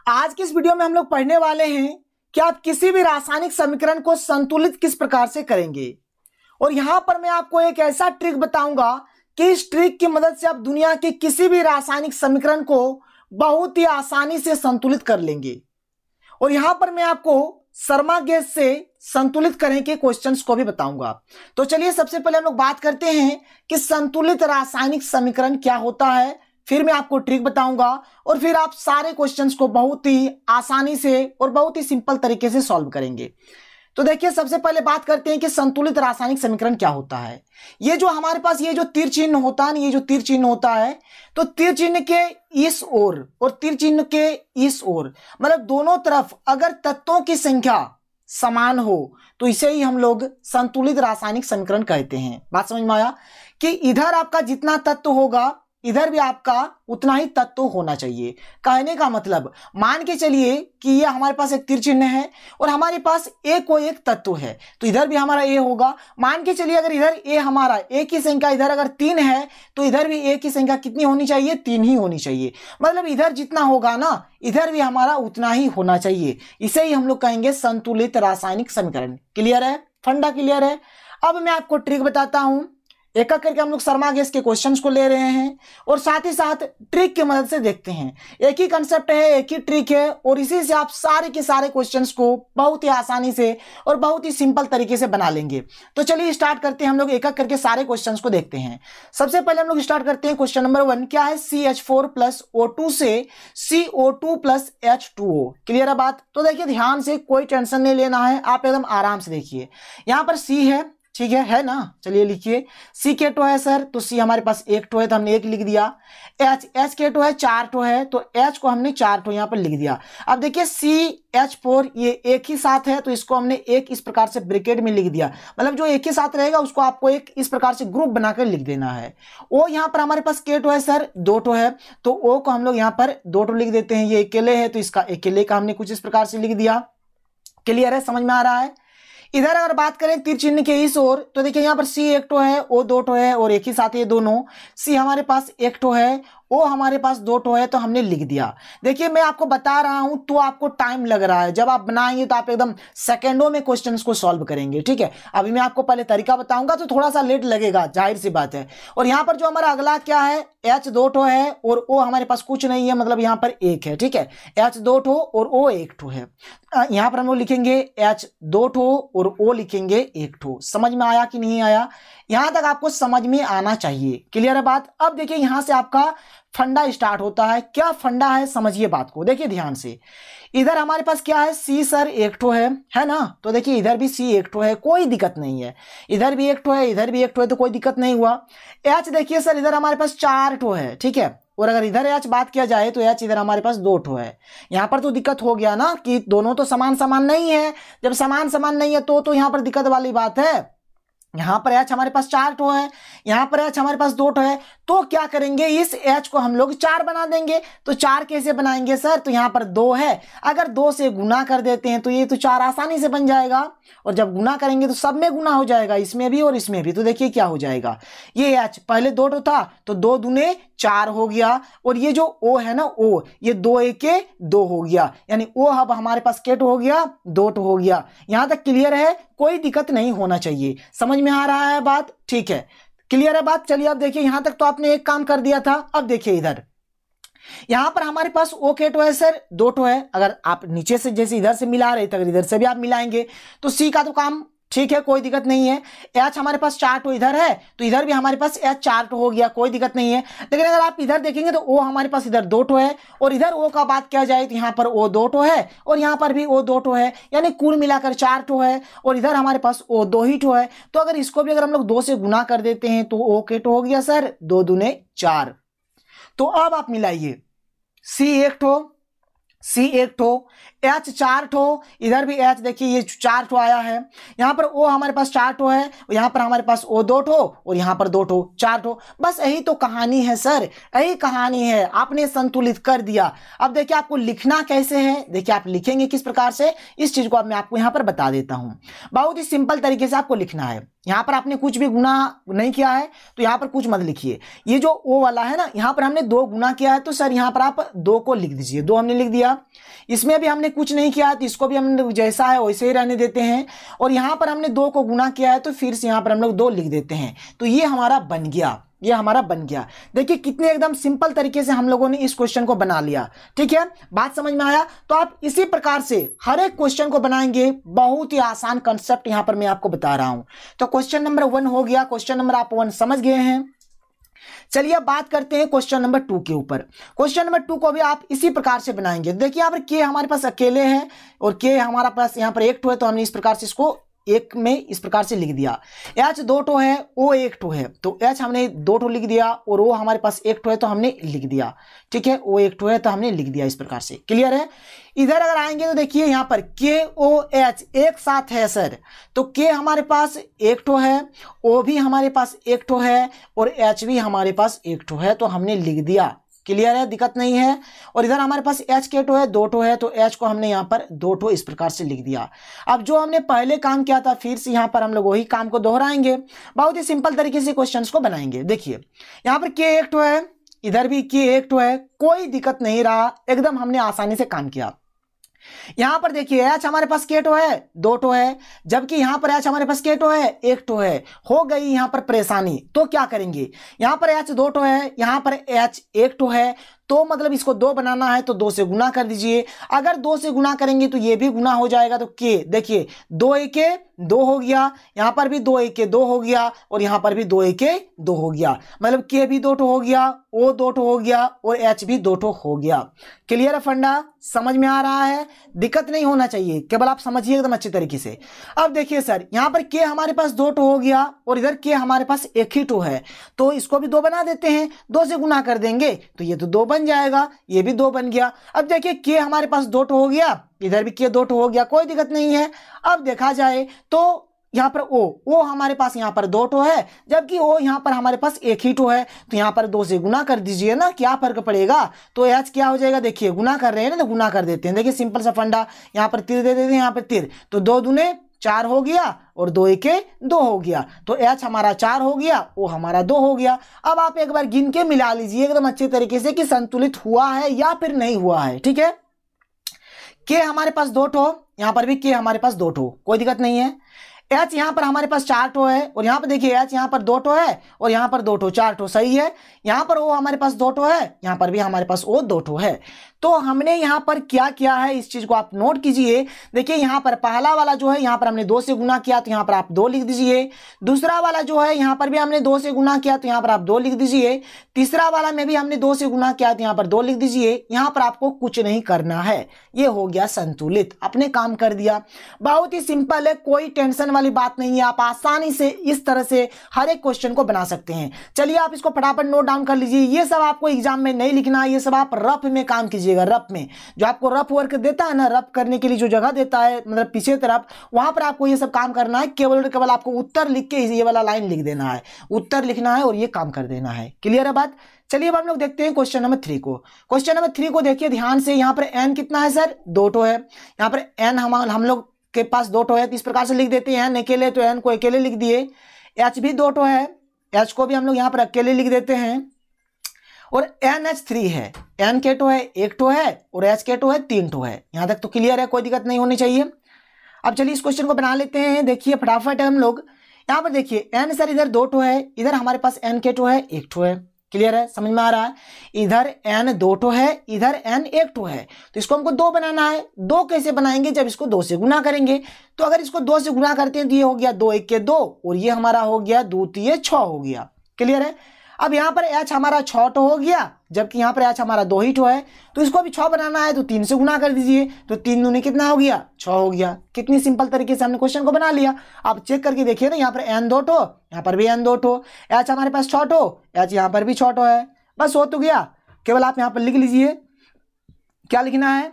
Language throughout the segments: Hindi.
आज की इस वीडियो में हम लोग पढ़ने वाले हैं कि आप किसी भी रासायनिक समीकरण को संतुलित किस प्रकार से करेंगे। और यहां पर मैं आपको एक ऐसा ट्रिक बताऊंगा कि इस ट्रिक की मदद से आप दुनिया के किसी भी रासायनिक समीकरण को बहुत ही आसानी से संतुलित कर लेंगे। और यहां पर मैं आपको शर्मा गैस से संतुलित करने के क्वेश्चंस को भी बताऊंगा। तो चलिए सबसे पहले हम लोग बात करते हैं कि संतुलित रासायनिक समीकरण क्या होता है, फिर मैं आपको ट्रिक बताऊंगा और फिर आप सारे क्वेश्चंस को बहुत ही आसानी से और बहुत ही सिंपल तरीके से सॉल्व करेंगे। तो देखिए सबसे पहले बात करते हैं कि संतुलित रासायनिक समीकरण क्या होता है। ये जो हमारे पास ये जो तीर चिन्ह होता है, ये जो तीर चिन्ह होता है, तो तीर चिन्ह के इस ओर और तीर चिन्ह के इस ओर मतलब दोनों तरफ अगर तत्वों की संख्या समान हो तो इसे ही हम लोग संतुलित रासायनिक समीकरण कहते हैं। बात समझ में आया कि इधर आपका जितना तत्व होगा इधर भी आपका उतना ही तत्व होना चाहिए। कहने का मतलब मान के चलिए कि ये हमारे पास एक तीर चिन्ह है और हमारे पास ए को एक तत्व है, तो इधर भी हमारा ए होगा। मान के चलिए अगर इधर ए हमारा ए की संख्या इधर अगर 3 है तो इधर भी ए की संख्या कितनी होनी चाहिए? 3 ही होनी चाहिए। मतलब इधर जितना होगा ना इधर भी हमारा उतना ही होना चाहिए। इसे ही हम लोग कहेंगे संतुलित रासायनिक समीकरण। क्लियर है? फंडा क्लियर है? अब मैं आपको ट्रिक बताता हूं। एक एक करके हम लोग शर्मा गैस के क्वेश्चंस को ले रहे हैं और साथ ही साथ ट्रिक की मदद से देखते हैं। एक ही कंसेप्ट है, एक ही ट्रिक है और इसी से आप सारे के सारे क्वेश्चंस को बहुत ही आसानी से और बहुत ही सिंपल तरीके से बना लेंगे। तो चलिए स्टार्ट करते हैं। हम लोग एक एक करके सारे क्वेश्चंस को देखते हैं। सबसे पहले हम लोग स्टार्ट करते हैं। क्वेश्चन नंबर 1 क्या है? CH4 प्लस O2 से CO2 प्लस H2O। क्लियर है बात? तो देखिए ध्यान से, कोई टेंशन नहीं लेना है, आप एकदम आराम से देखिए। यहां पर C है, ठीक है ना? चलिए लिखिए। C के टो है सर, तो C हमारे पास एक टो है तो हमने एक लिख दिया। H के टो है 4 टो है तो H को हमने 4 टो यहां पर लिख दिया। अब देखिए CH4 ये एक ही साथ है तो इसको हमने एक इस प्रकार से ब्रैकेट में लिख दिया। मतलब जो एक ही साथ रहेगा उसको आपको एक इस प्रकार से ग्रुप बनाकर लिख देना है। O यहां पर हमारे पास के टो है सर, 2 टो है तो O को हम लोग यहां पर 2 टो लिख देते हैं। ये अकेले है तो इसका अकेले का हमने कुछ इस प्रकार से लिख दिया। क्लियर है? समझ में आ रहा है? इधर अगर बात करें तीर चिन्ह के इस ओर तो देखिए यहाँ पर C एक टो है, O 2 टो है और एक ही साथ ये दोनों। C हमारे पास एक टो है, O हमारे पास 2 टो है तो हमने लिख दिया। देखिए मैं आपको बता रहा हूं तो आपको टाइम लग रहा है, जब आप बनाएंगे तो आप एकदम सेकंडों में क्वेश्चंस को सॉल्व करेंगे। ठीक है, अभी मैं आपको पहले तरीका बताऊंगा तो थोड़ा सा लेट लगेगा, जाहिर सी बात है। और यहाँ पर जो हमारा अगला क्या है, H 2 टो है और O हमारे पास कुछ नहीं है, मतलब यहाँ पर एक है। ठीक है, H 2 टो और O 1 टो है। यहाँ पर हम लोग लिखेंगे H 2 टो और O लिखेंगे 1 टो। समझ में आया कि नहीं आया? यहां तक आपको समझ में आना चाहिए। क्लियर है बात? अब देखिए यहां से आपका फंडा स्टार्ट होता है। क्या फंडा है समझिए बात को, देखिए ध्यान से। इधर हमारे पास क्या है? C सर एक ठो है ना? तो देखिए इधर भी C एक ठो है, कोई दिक्कत नहीं है। इधर भी एक ठो है, इधर भी एक ठो है तो कोई दिक्कत नहीं हुआ। H देखिए सर इधर हमारे पास 4 ठो है, ठीक है। और अगर इधर H बात किया जाए तो H इधर हमारे पास 2 ठो है। यहां पर तो दिक्कत हो गया ना कि दोनों तो समान समान नहीं है। जब समान समान नहीं है तो यहां पर दिक्कत वाली बात है। यहां पर H हमारे पास 4 टो है, यहां पर H हमारे पास 2 टो है, तो क्या करेंगे इस H को हम लोग 4 बना देंगे। तो 4 कैसे बनाएंगे सर? तो यहां पर 2 है, अगर 2 से गुना कर देते हैं तो ये तो 4 आसानी से बन जाएगा। और जब गुना करेंगे तो सब में गुना हो जाएगा, इसमें भी और इसमें भी। तो देखिए क्या हो जाएगा, ये H पहले 2 टो था तो 2 दूने 4 हो गया। और ये जो O है ना, O ये 2 एक 2 हो गया, यानी O अब हमारे पास के टो हो गया, 2 टो हो गया। यहां तक क्लियर है? कोई दिक्कत नहीं होना चाहिए। समझ में आ रहा है बात? ठीक है, क्लियर है बात? चलिए अब देखिए यहां तक तो आपने एक काम कर दिया था। अब देखिए इधर यहां पर हमारे पास O के टो है सर, 2 टो है। अगर आप नीचे से जैसे इधर से मिला रहे थे अगर इधर से भी आप मिलाएंगे तो C का तो काम ठीक है, कोई दिक्कत नहीं है। H हमारे पास 4 टो इधर है तो इधर भी हमारे पास H 4 टो हो गया, कोई दिक्कत नहीं है। लेकिन अगर आप इधर देखेंगे तो O हमारे पास इधर 2 टो है और इधर O का बात किया जाए तो यहाँ पर O 2 टो है और यहाँ पर भी O 2 टो है, यानी कुल मिलाकर 4 टो है। और इधर हमारे पास O 2 ही टो है। तो अगर इसको भी अगर हम लोग 2 से गुना कर देते हैं तो O के टो हो गया सर, 2 दूने 4। तो अब आप मिलाइए, C एक टो, C एक ठो, H 4 ठो, इधर भी H देखिए ये 4 ठो आया है। यहाँ पर O हमारे पास 4 ठो है, यहाँ पर हमारे पास O 2 ठो और यहाँ पर 2 ठो, 4 ठो। बस यही तो कहानी है सर, यही कहानी है। आपने संतुलित कर दिया। अब देखिए आपको लिखना कैसे है, देखिए आप लिखेंगे किस प्रकार से, इस चीज को अब मैं आपको यहाँ पर बता देता हूँ। बहुत ही सिंपल तरीके से आपको लिखना है। यहाँ पर आपने कुछ भी गुना नहीं किया है तो यहाँ पर कुछ मत लिखिए। ये जो ओ वाला है ना, यहाँ पर हमने 2 गुना किया है तो सर यहाँ पर आप 2 को लिख दीजिए, 2 हमने लिख दिया। इसमें भी हमने कुछ नहीं किया तो इसको भी हम जैसा है वैसे ही रहने देते हैं। और यहाँ पर हमने 2 को गुना किया है तो फिर से यहाँ पर हम लोग 2 लिख देते हैं। तो ये हमारा बन गया, ये हमारा बन गया। देखिए कितने एकदम सिंपल तरीके से हम लोगों ने इस क्वेश्चन को बना लिया। ठीक है, बात समझ में आया? तो आप इसी प्रकार से हर एक क्वेश्चन को बनाएंगे। बहुत ही आसान कंसेप्ट यहां पर मैं आपको बता रहा हूं। तो क्वेश्चन नंबर 1 हो गया, क्वेश्चन नंबर आप 1 समझ गए हैं। चलिए अब बात करते हैं क्वेश्चन नंबर 2 के ऊपर। क्वेश्चन नंबर 2 को भी आप इसी प्रकार से बनाएंगे। देखिए यहाँ पर के हमारे पास अकेले है और के हमारा पास यहाँ पर 1 ठो है, तो हमने इस प्रकार से इसको एक में इस प्रकार से लिख दिया। H 2 ठो है, O 1 ठो है, तो H हमने 2 ठो लिख दिया और O हमारे पास 1 ठो है तो हमने लिख दिया। ठीक है, O 1 ठो है तो हमने लिख दिया इस प्रकार से। क्लियर है? इधर अगर आएंगे तो देखिए यहाँ पर KOH एक साथ है सर, तो K हमारे पास 1 ठो है, O भी हमारे पास 1 ठो है और H भी हमारे पास 1 ठो है, तो हमने लिख दिया। क्लियर है? दिक्कत नहीं है। और इधर हमारे पास H के ठो है, 2 ठो है, तो H को हमने यहाँ पर 2 ठो इस प्रकार से लिख दिया। अब जो हमने पहले काम किया था फिर से यहाँ पर हम लोग वही काम को दोहराएंगे। बहुत ही सिंपल तरीके से क्वेश्चंस को बनाएंगे। देखिए यहाँ पर K 1 ठो है, इधर भी K 1 ठो है, कोई दिक्कत नहीं रहा, एकदम हमने आसानी से काम किया। यहां पर देखिए H हमारे पास के ठो है, 2 ठो है, जबकि यहां पर H हमारे पास के ठो है, 1 ठो है। हो गई यहां पर परेशानी, तो क्या करेंगे? यहां पर H 2 ठो है, यहां पर H 1 ठो है, तो मतलब इसको 2 बनाना है तो 2 से गुना कर दीजिए। अगर 2 से गुना करेंगे तो ये भी गुना हो जाएगा, तो के देखिए 2 1 2 हो गया, यहां पर भी 2 1 2 हो गया और यहां पर भी 2 1 2 हो गया। मतलब के भी 2 ठो हो गया, O 2 ठो हो गया और H भी 2 ठो हो गया। क्लियर है? फंडा समझ में आ रहा है? दिक्कत नहीं होना चाहिए, केवल आप समझिए एकदम अच्छे तरीके से। अब देखिए सर यहाँ पर के हमारे पास 2 ठो हो गया और इधर के हमारे पास 1 ही ठो है, तो इसको भी 2 बना देते हैं। 2 से गुना कर देंगे तो ये तो 2 बन जाएगा, ये भी 2 बन गया। अब देखिए के हमारे पास 2 ठो हो गया, इधर भी के 2 ठो हो गया, कोई दिक्कत नहीं है। अब देखा जाए तो यहाँ पर O हमारे पास यहाँ पर 2 ठो है, जबकि O यहाँ पर हमारे पास 1 ही ठो है, तो यहाँ पर 2 से गुना कर दीजिए ना, क्या फर्क पड़ेगा? तो H क्या हो जाएगा? देखिए गुना कर रहे हैं ना, तो गुना कर देते हैं। देखिए सिंपल सा फंडा, यहाँ पर तिर दे देते हैं, यहाँ पर तिर, तो 2 दूने 4 हो गया और 2 1 2 हो गया, तो H हमारा 4 हो गया, O हमारा 2 हो गया। अब आप एक बार गिन के मिला लीजिए एकदम अच्छे तरीके से कि संतुलित हुआ है या फिर नहीं हुआ है। ठीक है, K हमारे पास 2 ठो, यहाँ पर भी K हमारे पास 2 ठो, कोई दिक्कत नहीं है। H यहाँ पर हमारे पास 4 ठो है और यहाँ पर देखिए H यहाँ पर 2 ठो है और यहाँ पर 2 ठो, 4 ठो, सही है। यहाँ पर O हमारे पास 2 ठो है, यहाँ पर भी हमारे पास O 2 ठो है। तो हमने यहाँ पर क्या किया है इस चीज को आप नोट कीजिए। देखिए यहाँ पर पहला वाला जो है यहाँ पर हमने 2 से गुना किया तो यहाँ पर आप 2 लिख दीजिए। दूसरा वाला जो है यहाँ पर भी हमने 2 से गुना किया तो यहाँ पर आप 2 लिख दीजिए। तीसरा वाला में भी हमने 2 से गुना किया तो यहाँ पर 2 लिख दीजिए। यहाँ पर आपको कुछ नहीं करना है, ये हो गया संतुलित, अपने काम कर दिया। बहुत ही सिंपल है, कोई टेंशन वाली बात नहीं है। आप आसानी से इस तरह से हर एक क्वेश्चन को बना सकते हैं। चलिए आप इसको फटाफट नोट डाउन कर लीजिए। ये सब आपको एग्जाम में नहीं लिखना, ये सब आप रफ में काम कीजिएगा। रफ में जो आपको रफ वर्क देता है ना, रफ करने के लिए जो जगह देता है मतलब पीछे तरफ, वहां पर आपको ये सब काम करना है। केवल और केवल आपको उत्तर लिख के ये वाला लाइन लिख देना है, उत्तर लिखना है और ये काम कर देना है। क्लियर है बात? चलिए अब हम लोग देखते हैं क्वेश्चन नंबर 3 को। क्वेश्चन नंबर 3 को देखिए ध्यान से। यहाँ पर n कितना है सर? 2 ठो है। यहाँ पर n हम लोग के पास 2 ठो है, तो इस प्रकार से लिख देते हैं। n अकेले तो n को अकेले लिख दिए। h भी 2 ठो है, h को भी हम लोग यहाँ पर अकेले लिख देते हैं। और NH3 है, n के ठो है 1 ठो है और h के ठो है 3 ठो है। यहाँ तक तो क्लियर है, कोई दिक्कत नहीं होनी चाहिए। अब चलिए इस क्वेश्चन को बना लेते हैं। देखिए फटाफट है हम लोग। यहाँ पर देखिए n सर इधर 2 ठो है, इधर हमारे पास n के ठो है 1 ठो है। क्लियर है? समझ में आ रहा है? इधर n 2 ठो है, इधर n 1 ठो है, तो इसको हमको 2 बनाना है। 2 कैसे बनाएंगे? जब इसको 2 से गुना करेंगे। तो अगर इसको 2 से गुना करते हैं तो ये हो गया 2 1 2 और ये हमारा हो गया 2 3 6 हो गया। क्लियर है? अब यहाँ पर h हमारा 6 ठो हो गया, जबकि यहाँ पर h हमारा 2 ही ठो है, तो इसको भी 6 बनाना है तो 3 से गुना कर दीजिए। तो 3 दूनी कितना हो गया? 6 हो गया। कितनी सिंपल तरीके से हमने क्वेश्चन को बना लिया। आप चेक करके देखिए ना, यहाँ पर n 2 ठो, यहाँ पर भी n 2 ठो, h हमारे पास 6 ठो, h यहाँ पर भी 6 ठो है। बस हो तो गया। केवल आप यहाँ पर लिख लीजिए क्या लिखना है।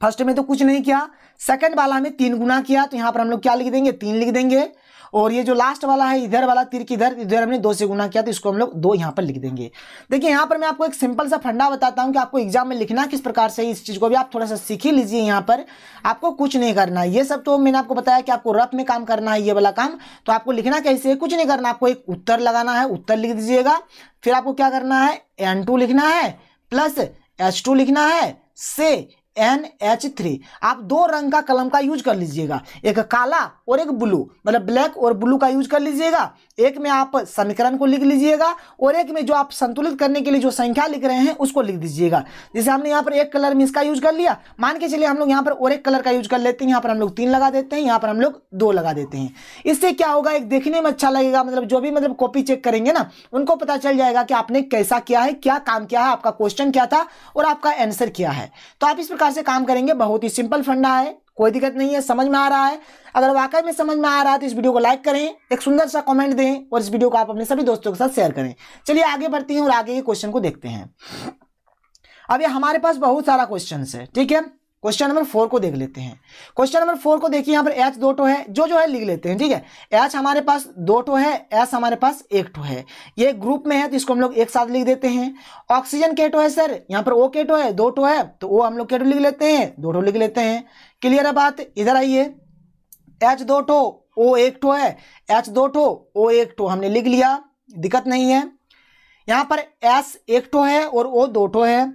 फर्स्ट में तो कुछ नहीं किया, सेकंड वाला में 3 गुना किया तो यहाँ पर हम लोग क्या लिख देंगे? 3 लिख देंगे। और ये जो लास्ट वाला है इधर वाला तीर की इधर हमने 2 से गुना किया तो इसको हम लोग 2 यहाँ पर लिख देंगे। देखिए यहाँ पर मैं आपको एक सिंपल सा फंडा बताता हूँ कि आपको एग्जाम में लिखना किस प्रकार से, इस चीज को भी आप थोड़ा सा सीख ही लीजिए। यहाँ पर आपको कुछ नहीं करना है, ये सब तो मैंने आपको बताया कि आपको रफ में काम करना है ये वाला काम। तो आपको लिखना कैसे है, कुछ नहीं करना, आपको एक उत्तर लगाना है, उत्तर लिख दीजिएगा। फिर आपको क्या करना है, N2 लिखना है प्लस H2 लिखना है से NH3। आप 2 रंग का कलम का यूज कर लीजिएगा, एक काला और एक ब्लू, मतलब ब्लैक और ब्लू का यूज कर लीजिएगा। एक में आप समीकरण को लिख लीजिएगा और एक में जो आप संतुलित करने के लिए जो संख्या लिख रहे हैं उसको लिख दीजिएगा। जैसे हमने यहाँ पर एक कलर में इसका यूज कर लिया, मान के चलिए हम लोग यहाँ पर और एक कलर का यूज कर लेते हैं। यहाँ पर हम लोग 3 लगा देते हैं, यहाँ पर हम लोग 2 लगा देते हैं। इससे क्या होगा, एक देखने में अच्छा लगेगा, मतलब जो भी मतलब कॉपी चेक करेंगे ना उनको पता चल जाएगा कि आपने कैसा किया है, क्या काम किया है, आपका क्वेश्चन क्या था और आपका आंसर क्या है। तो आप इस प्रकार से काम करेंगे, बहुत ही सिंपल फंडा है, कोई दिक्कत नहीं है। समझ में आ रहा है? अगर वाकई में समझ में आ रहा है तो इस वीडियो को लाइक करें, एक सुंदर सा कमेंट दें और इस वीडियो को आप अपने सभी दोस्तों के साथ शेयर करें। चलिए आगे बढ़ते हैं और आगे के क्वेश्चन को देखते हैं। अब ये हमारे पास बहुत सारा क्वेश्चन है, ठीक है। क्वेश्चन नंबर 4 को देख लेते हैं। क्वेश्चन नंबर 4 को देखिए, यहाँ पर H 2 है, जो है लिख लेते हैं, ठीक है। H हमारे पास 2 है, S हमारे पास 1 है। ये ग्रुप में है तो इसको हम लोग एक साथ लिख देते हैं। ऑक्सीजन केटो है सर, यहाँ पर O केटो है, 2 है तो O हम लोग केटो लिख लेते हैं, 2 लिख लेते हैं। क्लियर है बात? इधर आइए, H 2 O 1 है, H 2 O 1 हमने लिख लिया, दिक्कत नहीं है। यहाँ पर S 1 है और O 2 है,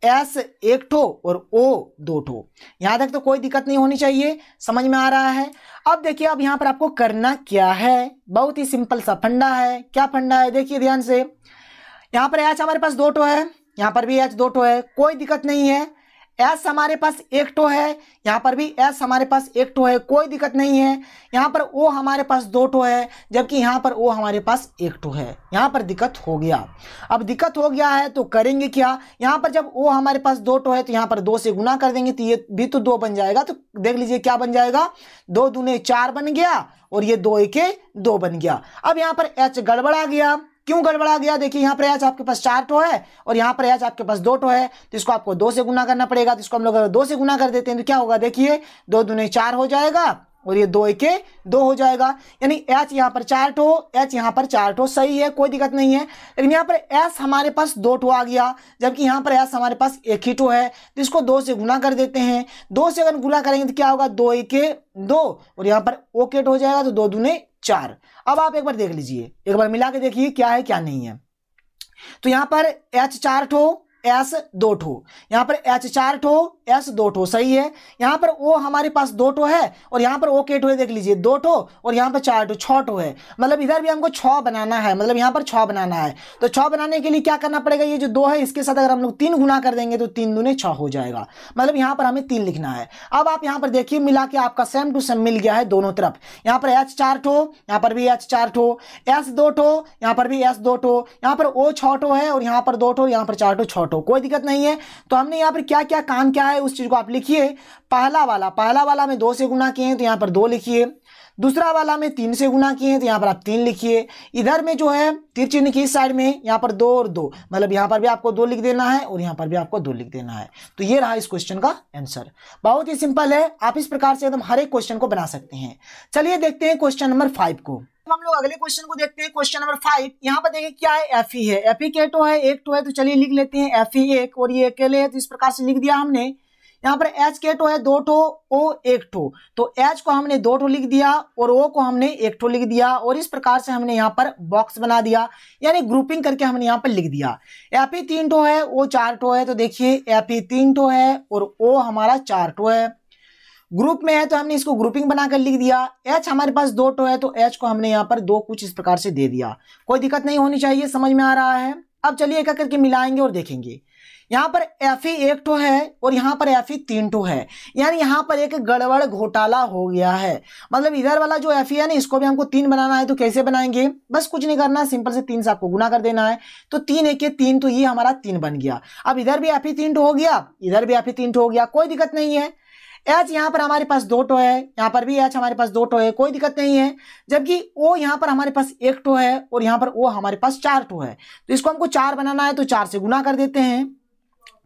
S 1 और O 2। यहां तक तो कोई दिक्कत नहीं होनी चाहिए, समझ में आ रहा है। अब देखिए, अब यहां पर आपको करना क्या है, बहुत ही सिंपल सा फंडा है। क्या फंडा है देखिए ध्यान से। यहां पर H हमारे पास 2 है, यहां पर भी H 2 है, कोई दिक्कत नहीं है। S हमारे पास 1 है, यहाँ पर भी S हमारे पास 1 है, कोई दिक्कत नहीं है। यहाँ पर O हमारे पास 2 है, जबकि यहाँ पर O हमारे पास 1 है। यहाँ पर दिक्कत हो गया। अब दिक्कत हो गया है तो करेंगे क्या, यहाँ पर जब O हमारे पास 2 है तो यहाँ पर 2 से गुना कर देंगे तो ये भी तो 2 बन जाएगा। तो देख लीजिए क्या बन जाएगा, 2 दूने 4 बन गया और ये 2 एके 2 बन गया। अब यहाँ पर H गड़बड़ा गया, क्यों गड़बड़ा गया, देखिए यहाँ पर H आपके पास 4 है और यहाँ पर H आपके पास 2 है, तो इसको आपको 2 से गुना करना पड़ेगा। तो इसको हम लोग अगर 2 से गुना कर देते हैं तो क्या होगा, देखिए 2 दूने 4 हो जाएगा और ये 2 एके 2 हो जाएगा। यानी H यहाँ पर 4 H यहाँ पर 4 सही है, कोई दिक्कत नहीं है। लेकिन यहाँ पर S हमारे पास 2 आ गया, जबकि यहाँ पर S हमारे पास 1 ही है, तो इसको 2 से गुना कर देते हैं। 2 से अगर गुना करेंगे तो क्या होगा, 2 एके 2 और यहाँ पर O केट हो जाएगा, तो 2 दूने 4। अब आप एक बार देख लीजिए, एक बार मिला के देखिए क्या है क्या नहीं है। तो यहाँ पर H 4 S 2, यहाँ पर H 4 S 2 सही है। यहाँ पर O हमारे पास 2 है और यहाँ पर O केटो है, देख लीजिए 2 और यहाँ पर 4 6 है, मतलब इधर भी हमको 6 बनाना है, मतलब यहाँ पर 6 बनाना है। तो 6 बनाने के लिए क्या करना पड़ेगा, ये जो 2 है इसके साथ अगर हम लोग 3 गुना कर देंगे तो 3 दूने 6 हो जाएगा, मतलब यहाँ पर हमें 3 लिखना है। अब आप यहाँ पर देखिए मिला के आपका सेम टू सेम मिल गया है दोनों तरफ। यहाँ पर H 4 यहाँ पर भी H 4 S 2 यहाँ पर भी S 2 यहाँ पर O 6 है और यहाँ पर 2 यहाँ पर 4 6, कोई दिक्कत नहीं है। तो हमने यहाँ पर क्या क्या काम किया है उस चीज को आप लिखिए। पहला वाला में 2 से गुना किए हैं तो यहाँ पर 2 लिखिए। दूसरा वाला में 3 से गुना किए हैं तो यहाँ पर आप 3 लिखिए। इधर में जो है तीर चिन्ह की इस साइड में यहाँ पर 2 और 2, मतलब यहाँ पर भी आपको 2 लिख देना है और यहाँ पर भी आपको 2 लिख देना है। तो ये रहा इस क्वेश्चन का आंसर, बहुत ही सिंपल है। आप इस प्रकार से एकदम हर एक क्वेश्चन को बना सकते हैं। चलिए देखते हैं क्वेश्चन नंबर 5 को। हम लोग अगले क्वेश्चन को देखते हैं, क्वेश्चन नंबर 5। यहाँ पर देखिए क्या है, Fe है, Fe केटो है, 1 है, तो चलिए लिख लेते हैं Fe1 और ये अकेले है तो इस प्रकार से लिख दिया हमने। यहाँ पर H केटो है 2 O 1, तो H को हमने 2 लिख दिया और O को हमने 1 लिख दिया और इस प्रकार से हमने यहाँ पर बॉक्स बना दिया, यानी ग्रुपिंग करके हमने यहाँ पर लिख दिया। Fe 3 है, O 4 है, तो देखिए Fe 3 है और O हमारा 4 है। ग्रुप में है तो हमने इसको ग्रुपिंग बनाकर लिख दिया। H हमारे पास 2 है तो H को हमने यहाँ पर 2 कुछ इस प्रकार से दे दिया, कोई दिक्कत नहीं होनी चाहिए, समझ में आ रहा है। अब चलिए एक करके मिलाएंगे और देखेंगे। यहाँ पर Fe 1 है और यहाँ पर Fe 3 है, यानी यहाँ पर एक गड़बड़ घोटाला हो गया है। मतलब इधर वाला जो Fe है ना इसको भी हमको 3 बनाना है, तो कैसे बनाएंगे, बस कुछ नहीं करना, सिंपल से 3 से आपको गुना कर देना है। तो 3 एके 3, तो ये हमारा 3 बन गया। अब इधर भी Fe 3 हो गया, इधर भी Fe 3 हो गया, कोई दिक्कत नहीं है। H यहाँ पर हमारे पास 2 है, यहाँ पर भी H हमारे पास 2 है, कोई दिक्कत नहीं है। जबकि O यहाँ पर हमारे पास 1 है और यहाँ पर O हमारे पास 4 है, तो इसको हमको 4 बनाना है, तो 4 से गुना कर देते हैं।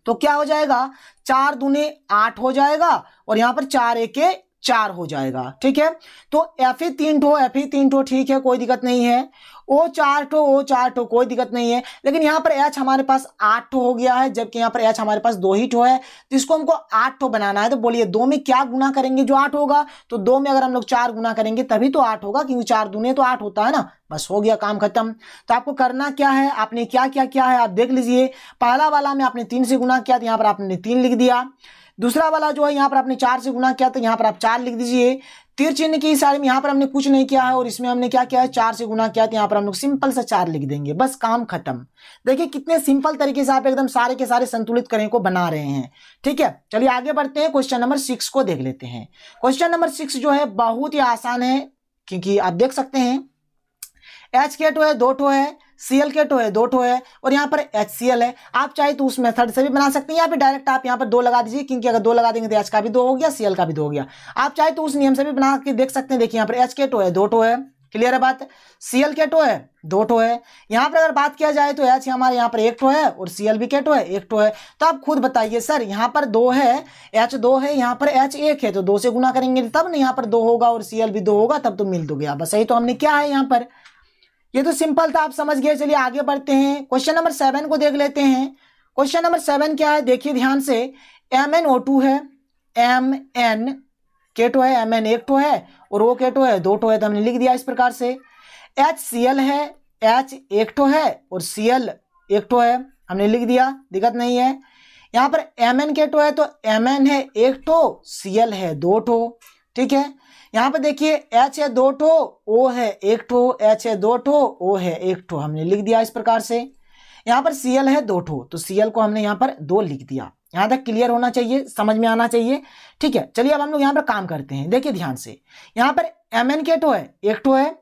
तो क्या हो जाएगा, 4 दूने 8 हो जाएगा और यहाँ पर 4 एके 4 हो जाएगा। ठीक है, तो Fe 3 ठो, Fe 3 ठो, ठीक है, कोई दिक्कत नहीं है। O 4 ठो, O 4 ठो, कोई दिक्कत नहीं है। लेकिन यहाँ पर H हमारे पास 8 ठो हो गया है, जबकि यहाँ पर H हमारे पास 2 ही ठो है, तो इसको हमको 8 ठो बनाना है। तो बोलिए 2 में क्या गुना करेंगे जो 8 होगा? तो 2 में अगर हम लोग 4 गुना करेंगे तभी तो 8 होगा, क्योंकि 4 दूने तो 8 होता है ना। बस हो गया, काम खत्म। तो आपको करना क्या है, आपने क्या क्या किया है आप देख लीजिए। पहला वाला में आपने 3 से गुना किया, तो यहाँ पर आपने 3 लिख दिया। दूसरा वाला जो है यहाँ पर आपने 4 से गुना किया, तो यहाँ पर आप 4 लिख दीजिए। तीर चिन्ह की साइड में यहाँ पर हमने कुछ नहीं किया है, और इसमें हमने क्या किया है, 4 से गुना किया, तो यहाँ पर हम लोग सिंपल सा 4 लिख देंगे, बस काम खत्म। देखिए कितने सिंपल तरीके से आप एकदम सारे के सारे संतुलित करें को बना रहे हैं। ठीक है, चलिए आगे बढ़ते हैं, क्वेश्चन नंबर 6 को देख लेते हैं। क्वेश्चन नंबर 6 जो है बहुत ही आसान है, क्योंकि आप देख सकते हैं H के टो है 2 ठो है, Cl के टो है 2 ठो है, और यहाँ पर HCl है। आप चाहे तो उस मेथड से भी बना सकते हैं, या फिर डायरेक्ट आप यहाँ पर 2 लगा दीजिए, क्योंकि अगर 2 लगा देंगे तो H का भी 2 हो गया, Cl का भी 2 हो गया। आप चाहे तो उस नियम से भी बना के देख सकते हैं। देखिए यहाँ पर H के टो है 2 ठो है, क्लियर है बात। Cl के टो है 2 ठो है। यहाँ पर अगर बात किया जाए तो H हमारे यहाँ पर 1 ठो है, और Cl भी के टो है 1 ठो है। तो आप खुद बताइए सर, यहाँ पर 2 है, H 2 है, यहाँ पर H 1 है, तो 2 से गुना करेंगे तब ना यहाँ पर 2 होगा, और Cl भी 2 होगा, तब तो मिल दो गया। बस यही तो हमने क्या है यहाँ पर, ये तो सिंपल था, आप समझ गए। चलिए आगे बढ़ते हैं, क्वेश्चन नंबर 7 को देख लेते हैं। क्वेश्चन नंबर 7 क्या है, देखिए ध्यान से। MnO2 है, Mn के टो है, Mn 1 ठो है, और O के टो है 2 ठो है, तो हमने लिख दिया इस प्रकार से। HCl है, H 1 ठो है, और Cl 1 ठो है, हमने लिख दिया, दिक्कत नहीं है। यहाँ पर Mn के टो है, तो Mn है 1 ठो, Cl है 2 ठो। ठीक है, यहाँ पे देखिए H है 2 ठो, O है 1 ठो, H है 2 ठो, O है 1 ठो, हमने लिख दिया इस प्रकार से। यहाँ पर Cl है 2 ठो, तो Cl को हमने यहाँ पर 2 लिख दिया। यहाँ तक क्लियर होना चाहिए, समझ में आना चाहिए। ठीक है, चलिए अब हम लोग यहाँ पर काम करते हैं। देखिए ध्यान से, यहाँ पर Mn के टो है 1 ठो है,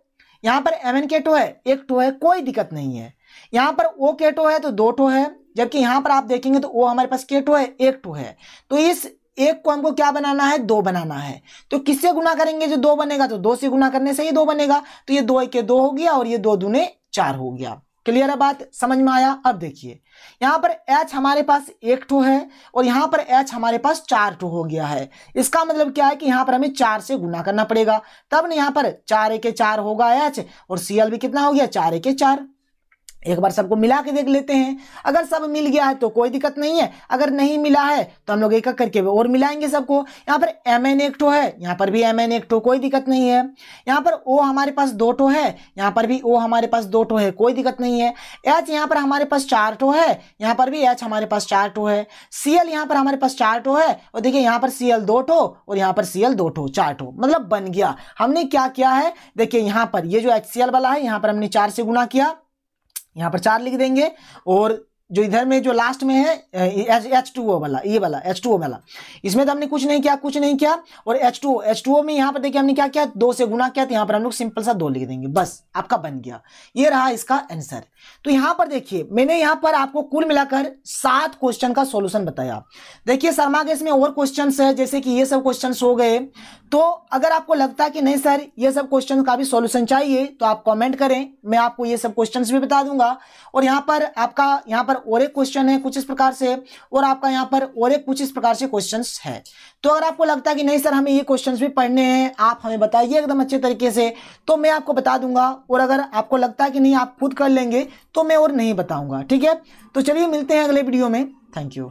यहाँ पर Mn के टो है 1 ठो है, कोई दिक्कत नहीं है। यहाँ पर O के टो है तो 2 ठो है, जबकि यहाँ पर आप देखेंगे तो O हमारे पास के टो है 1 ठो है। तो इस एक को हमको क्या बनाना है, 2 बनाना है। तो किससे गुना करेंगे जो 2 बनेगा, तो 2 से गुना करने से ही 2 बनेगा। तो ये 2 के 2 हो गया, और ये 2 दूने 4 हो गया। क्लियर है बात, समझ में आया। अब देखिए यहाँ पर H हमारे पास 1 ठो है, और यहाँ पर H हमारे पास 4 ठो हो गया है। इसका मतलब क्या है कि यहाँ पर हमें 4 से गुना करना पड़ेगा, तब ना यहाँ पर 4 1 4 होगा H, और Cl भी कितना हो गया, 4 1 4। एक बार सबको मिला के देख लेते हैं। अगर सब मिल गया है तो कोई दिक्कत नहीं है, अगर नहीं मिला है तो हम लोग एक एक करके और मिलाएंगे सबको। यहाँ पर Mn 1 ठो है, यहाँ पर भी Mn 1 ठो, कोई दिक्कत नहीं है। यहाँ पर O हमारे पास 2 ठो है, यहाँ पर भी O हमारे पास 2 ठो है, कोई दिक्कत नहीं है। H यहाँ पर हमारे पास 4 ठो है, यहाँ पर भी H हमारे पास 4 ठो है। Cl यहाँ पर हमारे पास 4 ठो है, और देखिए यहाँ पर Cl 2 ठो, और यहाँ पर Cl 2 ठो, 4 ठो, मतलब बन गया। हमने क्या किया है, देखिए यहाँ पर ये जो HCl वाला है, यहाँ पर हमने 4 से गुना किया, यहाँ पर 4 लिख देंगे, और जो इधर में जो लास्ट में है H2O वाला, ये वाला H2O वाला, इसमें तो हमने कुछ नहीं किया, और H2O में यहाँ पर देखिए हमने क्या किया, 2 से गुना किया, तो यहाँ पर हम लोग सिंपल सा 2 लिख देंगे, बस आपका बन गया। ये रहा इसका आंसर। तो यहाँ पर देखिए मैंने यहाँ पर आपको कुल मिलाकर 7 क्वेश्चन का सॉल्यूशन बताया। देखिए शर्मा के इसमें और क्वेश्चन है, जैसे कि ये सब क्वेश्चन हो गए। तो अगर आपको लगता है कि नहीं सर ये सब क्वेश्चन का भी सॉल्यूशन चाहिए, तो आप कमेंट करें, मैं आपको ये सब क्वेश्चंस भी बता दूंगा। और यहाँ पर आपका यहाँ पर और एक क्वेश्चन है कुछ इस प्रकार से, और आपका यहाँ पर और एक कुछ इस प्रकार से क्वेश्चंस है। तो अगर आपको लगता है कि नहीं सर हमें ये क्वेश्चंस भी पढ़ने हैं, आप हमें बताइए एकदम अच्छे तरीके से, तो मैं आपको बता दूंगा। और अगर आपको लगता है कि नहीं आप खुद कर लेंगे, तो मैं और नहीं बताऊंगा। ठीक है, तो चलिए मिलते हैं अगले वीडियो में। Thank you.